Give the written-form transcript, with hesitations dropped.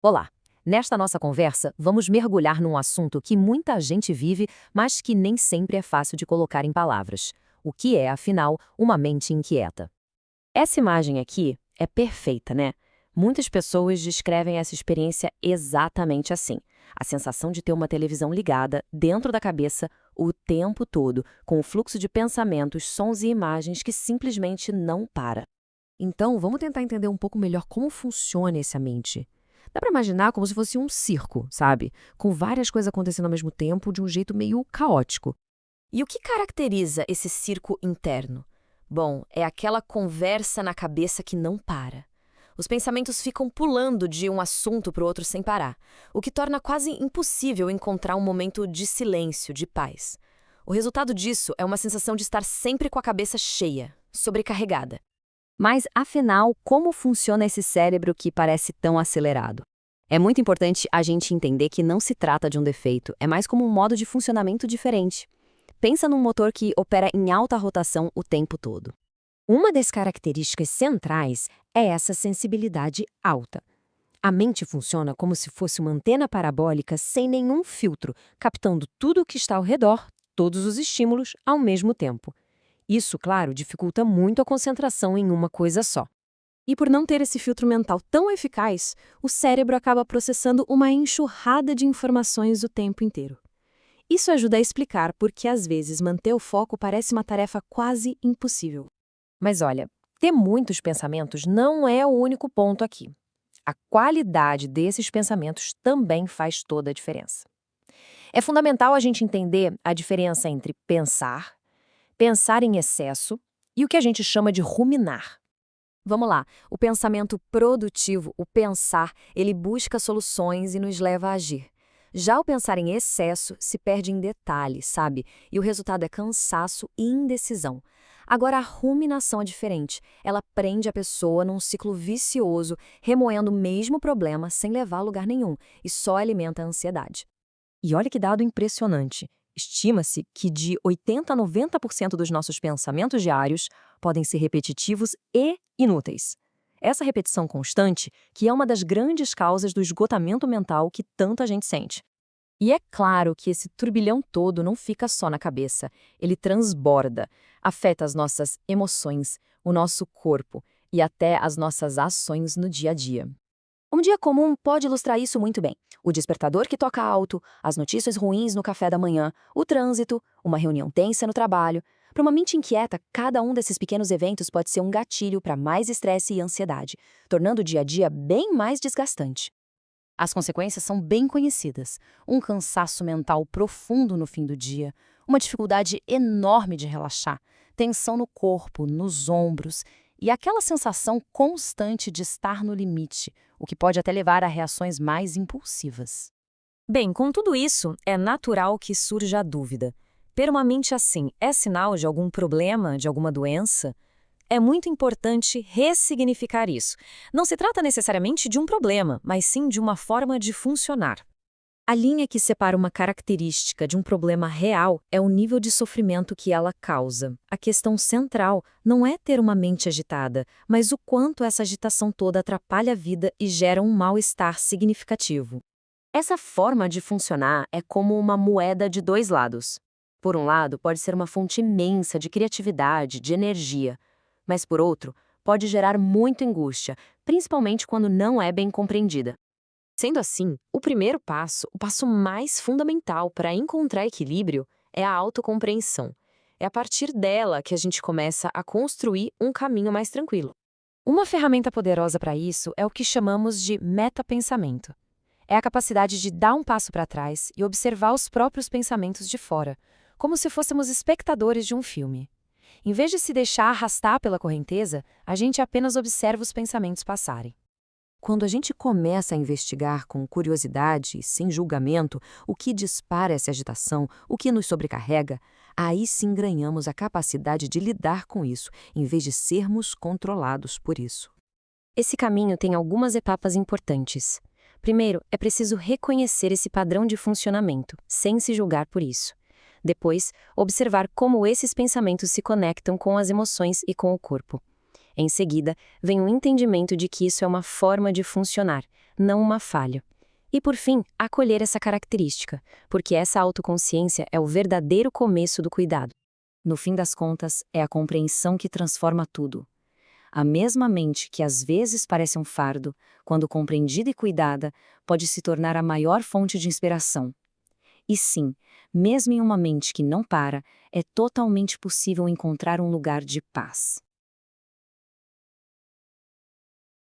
Olá! Nesta nossa conversa, vamos mergulhar num assunto que muita gente vive, mas que nem sempre é fácil de colocar em palavras. O que é, afinal, uma mente inquieta? Essa imagem aqui é perfeita, né? Muitas pessoas descrevem essa experiência exatamente assim. A sensação de ter uma televisão ligada dentro da cabeça o tempo todo, com o fluxo de pensamentos, sons e imagens que simplesmente não para. Então, vamos tentar entender um pouco melhor como funciona essa mente. Dá pra imaginar como se fosse um circo, sabe? Com várias coisas acontecendo ao mesmo tempo de um jeito meio caótico. E o que caracteriza esse circo interno? Bom, é aquela conversa na cabeça que não para. Os pensamentos ficam pulando de um assunto para o outro sem parar, o que torna quase impossível encontrar um momento de silêncio, de paz. O resultado disso é uma sensação de estar sempre com a cabeça cheia, sobrecarregada. Mas, afinal, como funciona esse cérebro que parece tão acelerado? É muito importante a gente entender que não se trata de um defeito, é mais como um modo de funcionamento diferente. Pensa num motor que opera em alta rotação o tempo todo. Uma das características centrais é essa sensibilidade alta. A mente funciona como se fosse uma antena parabólica sem nenhum filtro, captando tudo o que está ao redor, todos os estímulos, ao mesmo tempo. Isso, claro, dificulta muito a concentração em uma coisa só. E por não ter esse filtro mental tão eficaz, o cérebro acaba processando uma enxurrada de informações o tempo inteiro. Isso ajuda a explicar por que, às vezes, manter o foco parece uma tarefa quase impossível. Mas olha, ter muitos pensamentos não é o único ponto aqui. A qualidade desses pensamentos também faz toda a diferença. É fundamental a gente entender a diferença entre pensar, pensar em excesso e o que a gente chama de ruminar. Vamos lá, o pensamento produtivo, o pensar, ele busca soluções e nos leva a agir. Já o pensar em excesso se perde em detalhes, sabe? E o resultado é cansaço e indecisão. Agora, a ruminação é diferente. Ela prende a pessoa num ciclo vicioso, remoendo o mesmo problema sem levar a lugar nenhum, e só alimenta a ansiedade. E olha que dado impressionante. Estima-se que de 80 a 90% dos nossos pensamentos diários podem ser repetitivos e inúteis. Essa repetição constante que é uma das grandes causas do esgotamento mental que tanta gente sente. E é claro que esse turbilhão todo não fica só na cabeça, ele transborda, afeta as nossas emoções, o nosso corpo e até as nossas ações no dia a dia. Um dia comum pode ilustrar isso muito bem. O despertador que toca alto, as notícias ruins no café da manhã, o trânsito, uma reunião tensa no trabalho. Para uma mente inquieta, cada um desses pequenos eventos pode ser um gatilho para mais estresse e ansiedade, tornando o dia a dia bem mais desgastante. As consequências são bem conhecidas. Um cansaço mental profundo no fim do dia, uma dificuldade enorme de relaxar, tensão no corpo, nos ombros e aquela sensação constante de estar no limite, o que pode até levar a reações mais impulsivas. Bem, com tudo isso, é natural que surja a dúvida. Ter uma mente assim é sinal de algum problema, de alguma doença? É muito importante ressignificar isso. Não se trata necessariamente de um problema, mas sim de uma forma de funcionar. A linha que separa uma característica de um problema real é o nível de sofrimento que ela causa. A questão central não é ter uma mente agitada, mas o quanto essa agitação toda atrapalha a vida e gera um mal-estar significativo. Essa forma de funcionar é como uma moeda de dois lados. Por um lado, pode ser uma fonte imensa de criatividade, de energia, mas por outro, pode gerar muita angústia, principalmente quando não é bem compreendida. Sendo assim, o primeiro passo, o passo mais fundamental para encontrar equilíbrio, é a autocompreensão. É a partir dela que a gente começa a construir um caminho mais tranquilo. Uma ferramenta poderosa para isso é o que chamamos de metapensamento. É a capacidade de dar um passo para trás e observar os próprios pensamentos de fora, como se fôssemos espectadores de um filme. Em vez de se deixar arrastar pela correnteza, a gente apenas observa os pensamentos passarem. Quando a gente começa a investigar com curiosidade e sem julgamento o que dispara essa agitação, o que nos sobrecarrega, aí sim ganhamos a capacidade de lidar com isso, em vez de sermos controlados por isso. Esse caminho tem algumas etapas importantes. Primeiro, é preciso reconhecer esse padrão de funcionamento, sem se julgar por isso. Depois, observar como esses pensamentos se conectam com as emoções e com o corpo. Em seguida, vem o entendimento de que isso é uma forma de funcionar, não uma falha. E por fim, acolher essa característica, porque essa autoconsciência é o verdadeiro começo do cuidado. No fim das contas, é a compreensão que transforma tudo. A mesma mente que às vezes parece um fardo, quando compreendida e cuidada, pode se tornar a maior fonte de inspiração. E sim, mesmo em uma mente que não para, é totalmente possível encontrar um lugar de paz.